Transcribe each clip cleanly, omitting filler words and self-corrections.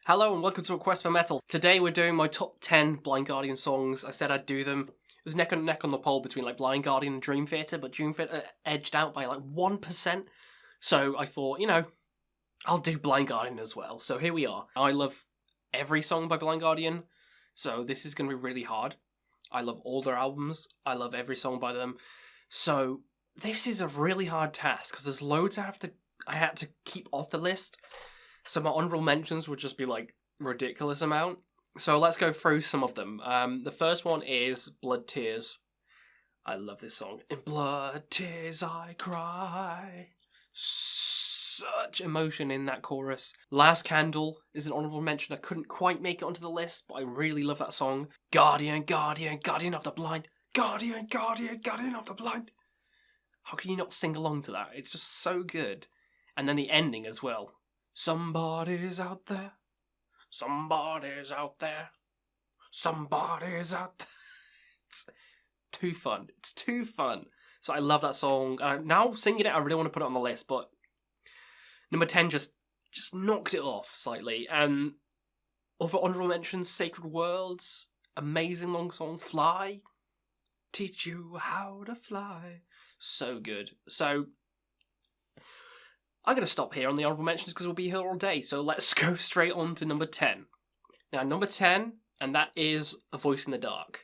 Hello and welcome to A Quest for Metal. Today we're doing my top 10 Blind Guardian songs. I said I'd do them. It was neck and neck on the poll between like Blind Guardian and Dream Theater, but Dream Theater edged out by like 1%. So I thought, I'll do Blind Guardian as well. So here we are. I love every song by Blind Guardian, so this is going to be really hard. I love all their albums. I love every song by them. So this is a really hard task because there's loads I had to keep off the list. So my honorable mentions would just be like ridiculous amount. So let's go through some of them. The first one is Blood Tears. I love this song. In blood tears I cry. Such emotion in that chorus. Last Candle is an honorable mention. I couldn't quite make it onto the list, but I really love that song. Guardian, Guardian, Guardian of the Blind. Guardian, Guardian, Guardian of the Blind. How can you not sing along to that? It's just so good. And then the ending as well. Somebody's out there. Somebody's out there. Somebody's out there. It's too fun. It's too fun. So I love that song. Now singing it, I really want to put it on the list, but number 10 just knocked it off slightly. Other honorable mentions, Sacred Worlds, amazing long song, Fly, Teach You How to Fly. So good. So I'm going to stop here on the honorable mentions because we'll be here all day. So let's go straight on to number 10. Now, number 10, and that is A Voice in the Dark.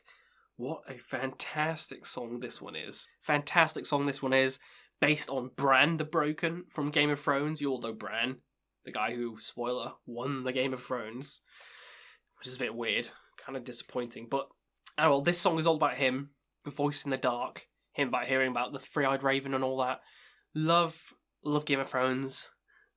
What a fantastic song this one is. Fantastic song this one is. Based on Bran the Broken from Game of Thrones. You all know Bran, the guy who, spoiler, won the Game of Thrones. Which is a bit weird. Kind of disappointing. But, this song is all about him. A Voice in the Dark. Him about hearing about the Three-Eyed Raven and all that. Love Game of Thrones,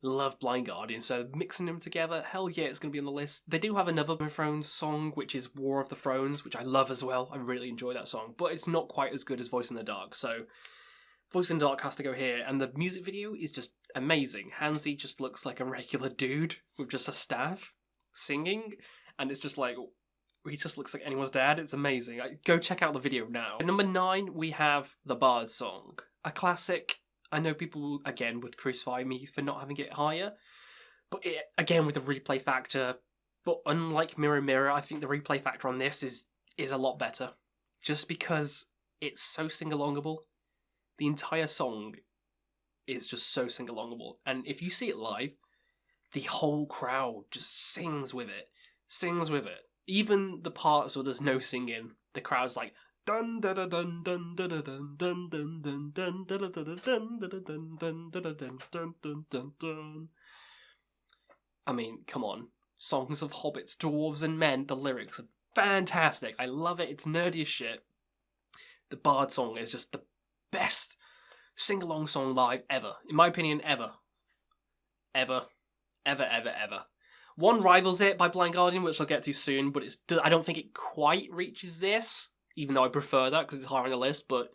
love Blind Guardian, so mixing them together, hell yeah, it's going to be on the list. They do have another Game of Thrones song, which is War of the Thrones, which I love as well. I really enjoy that song, but it's not quite as good as Voice in the Dark, so Voice in the Dark has to go here, and the music video is just amazing. Hansi just looks like a regular dude with just a staff singing, and it's just like, he just looks like anyone's dad. It's amazing. Go check out the video now. At number 9, we have The Bard's Song, a classic. I know people, again, would crucify me for not having it higher, but again, with the replay factor, but unlike Mirror Mirror, I think the replay factor on this is a lot better, just because it's so sing-alongable. The entire song is just so sing-alongable, and if you see it live, the whole crowd just sings with it. Even the parts where there's no singing, the crowd's like, dun dun dun dun dun dun dun dun dun dun dun dun dun dun dun dun dun. I mean, come on. Songs of Hobbits, Dwarves and Men, the lyrics are fantastic. I love it. It's nerdy as shit. The Bard song is just the best sing-along song live ever. In my opinion, ever. Ever. One rivals it by Blind Guardian, which I'll get to soon, but I don't think it quite reaches this. Even though I prefer that because it's higher on the list, but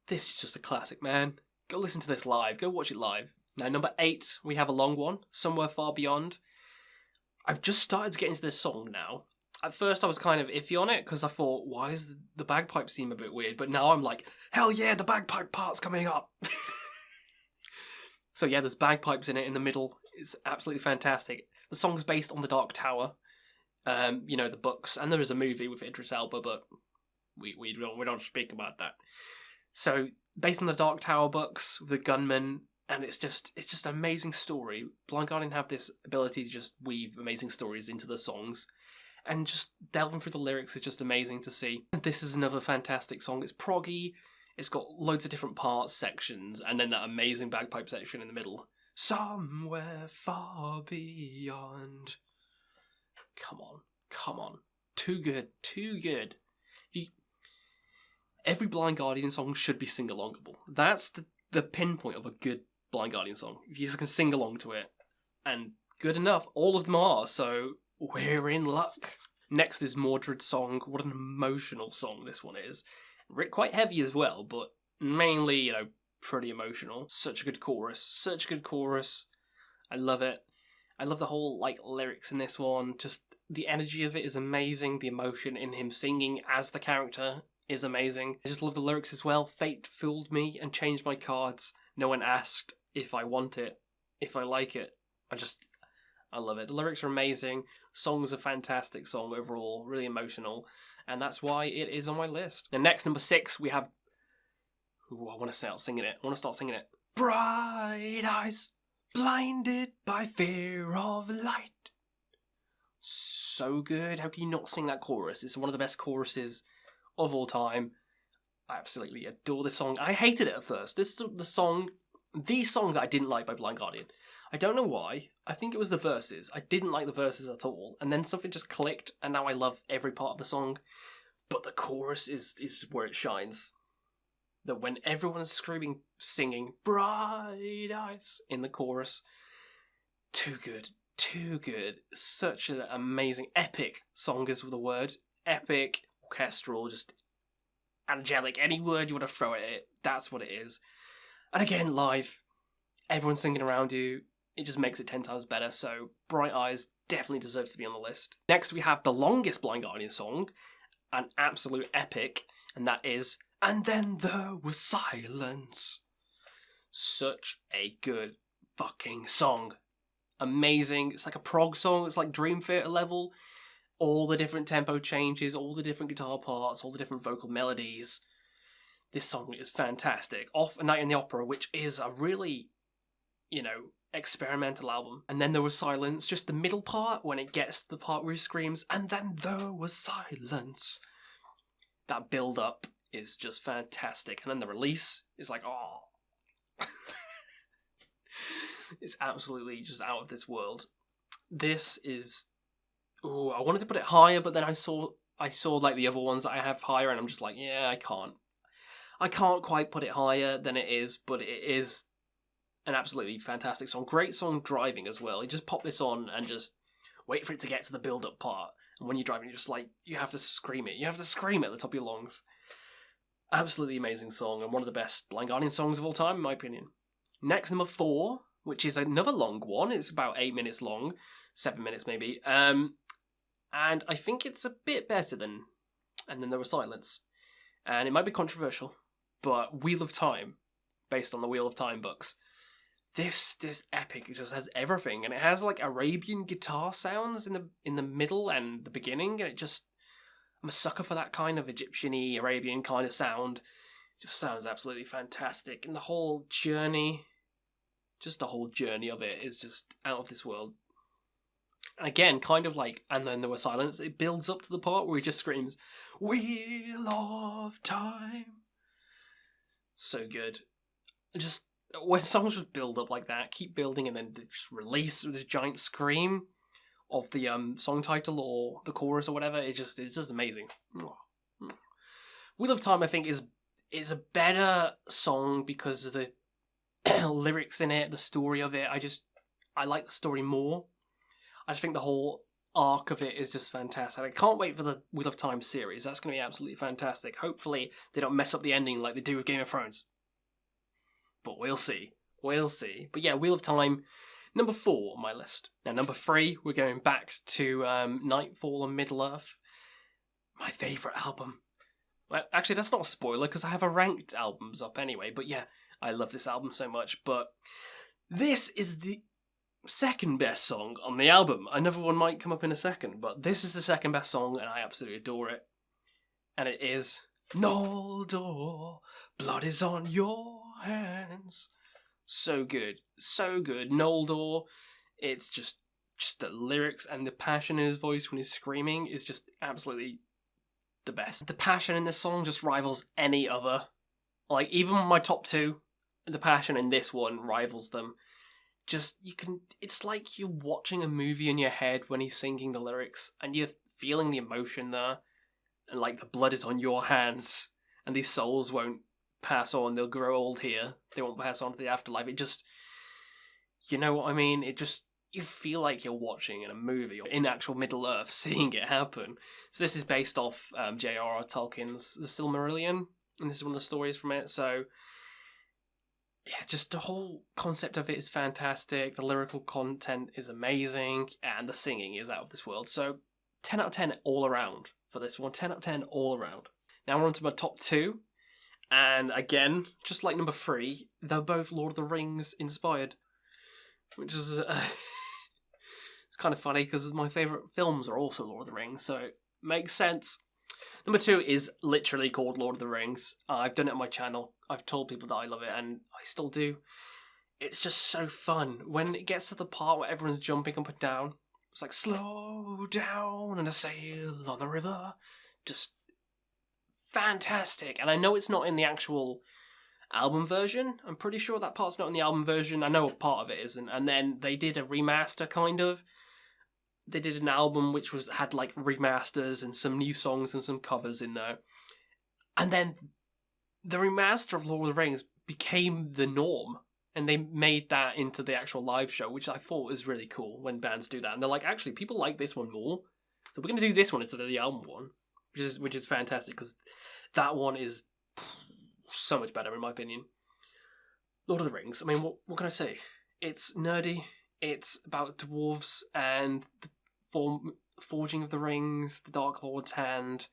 this is just a classic, man. Go listen to this live. Go watch it live. Now, number 8, we have a long one, Somewhere Far Beyond. I've just started to get into this song now. At first, I was kind of iffy on it because I thought, why is the bagpipe seem a bit weird? But now I'm like, hell yeah, the bagpipe part's coming up. So yeah, there's bagpipes in it in the middle. It's absolutely fantastic. The song's based on The Dark Tower. The books, and there is a movie with Idris Elba, but we don't speak about that. So based on the Dark Tower books, the gunman, and it's just an amazing story. Blind Guardian have this ability to just weave amazing stories into the songs, and just delving through the lyrics is just amazing to see. This is another fantastic song. It's proggy, it's got loads of different parts, sections, and then that amazing bagpipe section in the middle. Somewhere far beyond. Come on. Too good. Every Blind Guardian song should be sing-alongable. That's the pinpoint of a good Blind Guardian song. If you just can sing along to it. And good enough, all of them are, so we're in luck. Next is Mordred's Song. What an emotional song this one is. Quite heavy as well, but mainly, pretty emotional. Such a good chorus. I love it. I love the whole, lyrics in this one. Just the energy of it is amazing. The emotion in him singing as the character is amazing. I just love the lyrics as well. Fate fooled me and changed my cards. No one asked if I want it, if I like it. I love it. The lyrics are amazing. Song's a fantastic song overall, really emotional, and that's why it is on my list. And next, number 6, we have... Ooh, I want to start singing it. Bright eyes, blinded by fear of light. So good. How can you not sing that chorus? It's one of the best choruses of all time. I absolutely adore this song. I hated it at first. This is the song that I didn't like by Blind Guardian. I don't know why. I think it was the verses. I didn't like the verses at all. And then something just clicked, and now I love every part of the song. But the chorus is where it shines. That when everyone's screaming, singing, bright eyes in the chorus, too good. Too good. Such an amazing, epic song is the word. Epic, orchestral, just angelic. Any word you want to throw at it, that's what it is. And again, live, everyone's singing around you. It just makes it 10 times better. So Bright Eyes definitely deserves to be on the list. Next, we have the longest Blind Guardian song, an absolute epic, and that is And Then There Was Silence. Such a good fucking song. Amazing. It's like a prog song. It's like Dream Theater level. All the different tempo changes, all the different guitar parts, all the different vocal melodies. This song is fantastic. Off A Night in the Opera, which is a really, experimental album. And Then There Was Silence, just the middle part, when it gets to the part where he screams, and then there was silence. That build-up is just fantastic. And then the release is like, oh. It's absolutely just out of this world. This is... Ooh, I wanted to put it higher, but then I saw like the other ones that I have higher, and I'm just like, yeah, I can't. I can't quite put it higher than it is, but it is an absolutely fantastic song. Great song driving as well. You just pop this on and just wait for it to get to the build-up part. And when you're driving, you're just like, you have to scream it. You have to scream it at the top of your lungs. Absolutely amazing song, and one of the best Blind Guardian songs of all time, in my opinion. Next, number 4, which is another long one. It's about 8 minutes long. 7 minutes, maybe. And I think it's a bit better than And Then There Was Silence. And it might be controversial, but Wheel of Time, based on the Wheel of Time books. This epic, it just has everything, and it has like Arabian guitar sounds in the middle and the beginning, and I'm a sucker for that kind of Egyptian-y, Arabian kind of sound. It just sounds absolutely fantastic, and the whole journey of it is just out of this world. And again, kind of like And Then There Was Silence, it builds up to the part where he just screams, Wheel of Time. So good. Just, when songs just build up like that, keep building, and then they just release with this giant scream of the song title or the chorus or whatever, it's just amazing. Wheel of Time, I think, is a better song because of the lyrics in it, the story of it. I like the story more. I just think the whole arc of it is just fantastic. I can't wait for the Wheel of Time series. That's going to be absolutely fantastic. Hopefully they don't mess up the ending like they do with Game of Thrones. But we'll see. We'll see. But yeah, Wheel of Time, number 4 on my list. Now, number 3, we're going back to Nightfall and Middle-earth. My favourite album. Well, actually, that's not a spoiler, because I have a ranked albums up anyway. But yeah, I love this album so much. But this is the second best song on the album. Another one might come up in a second, but this is the second best song, and I absolutely adore it. And it is Noldor, Blood Is On Your Hands. So good. So good. Noldor, it's just the lyrics and the passion in his voice when he's screaming is just absolutely the best. The passion in this song just rivals any other. Like, even my top 2, the passion in this one rivals them. It's like you're watching a movie in your head when he's singing the lyrics, and you're feeling the emotion there, and like the blood is on your hands, and these souls won't pass on, they'll grow old here, they won't pass on to the afterlife. It just, you know what I mean? You feel like you're watching in a movie, or in actual Middle-earth, seeing it happen. So this is based off J.R.R. Tolkien's The Silmarillion, and this is one of the stories from it, so yeah, just the whole concept of it is fantastic, the lyrical content is amazing, and the singing is out of this world. So 10 out of 10 all around for this one, 10 out of 10 all around. Now we're on to my top 2, and again, just like number 3, they're both Lord of the Rings inspired, which is It's kind of funny because my favourite films are also Lord of the Rings, so it makes sense. Number 2 is literally called Lord of the Rings. I've done it on my channel. I've told people that I love it, and I still do. It's just so fun. When it gets to the part where everyone's jumping up and down, it's like, slow down and a sail on the river. Just fantastic. And I know it's not in the actual album version. I'm pretty sure that part's not in the album version. I know a part of it isn't. And then they did a remaster, kind of. They did an album which had like remasters and some new songs and some covers in there. And then the remaster of Lord of the Rings became the norm. And they made that into the actual live show, which I thought was really cool when bands do that. And they're like, actually, people like this one more, so we're going to do this one instead of the album one, which is fantastic, because that one is so much better, in my opinion. Lord of the Rings, I mean, what can I say? It's nerdy, it's about dwarves and the forging of the rings, the Dark Lord's hand,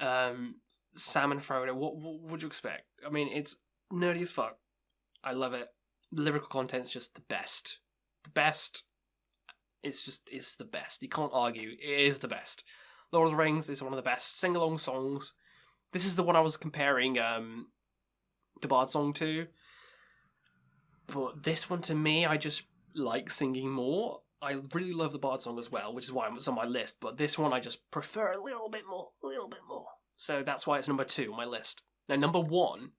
Sam and Frodo. What would you expect? I mean, it's nerdy as fuck. I love it. The lyrical content's just the best. The best. It's the best. You can't argue. It is the best. Lord of the Rings is one of the best sing-along songs. This is the one I was comparing the Bard song to. But this one, to me, I just like singing more. I really love the Bard song as well, which is why it's on my list. But this one I just prefer a little bit more. So that's why it's number 2 on my list. Now, number one,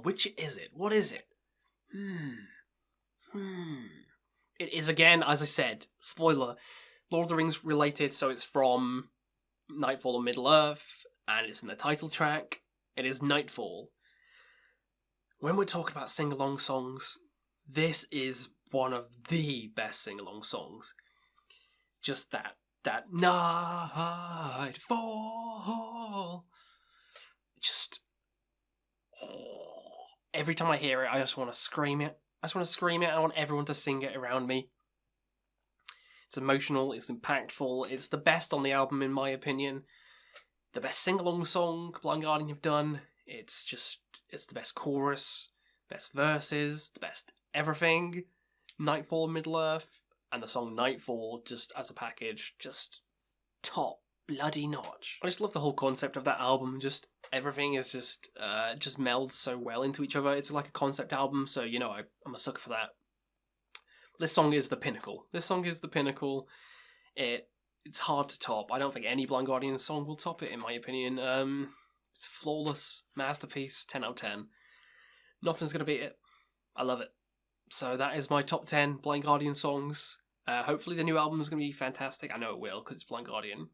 which is it? What is it? It is, again, as I said, spoiler, Lord of the Rings related, so it's from Nightfall and Middle-earth, and it's in the title track. It is Nightfall. When we're talking about sing-along songs, this is one of the best sing-along songs. Just that Nightfall. Just... every time I hear it, I just want to scream it. I want everyone to sing it around me. It's emotional, it's impactful, it's the best on the album in my opinion. The best sing-along song Blind Guardian have done. It's the best chorus, best verses, the best everything. Nightfall and Middle-earth, and the song Nightfall, just as a package, just top bloody notch. I just love the whole concept of that album. Just everything is just melds so well into each other. It's like a concept album, so you know I'm a sucker for that. This song is the pinnacle. It's hard to top. I don't think any Blind Guardian song will top it, in my opinion. It's flawless, masterpiece, 10 out of 10. Nothing's gonna beat it. I love it. So that is my top 10 Blind Guardian songs. Hopefully the new album is gonna be fantastic. I know it will, because it's Blind Guardian.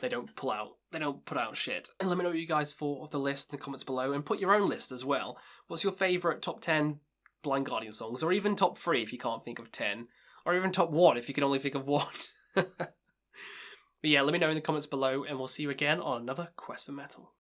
They don't put out shit. And let me know what you guys thought of the list in the comments below, and put your own list as well. What's your favourite top 10 Blind Guardian songs, or even top 3 if you can't think of 10, or even top 1 if you can only think of 1. But yeah, let me know in the comments below, and we'll see you again on another Quest for Metal.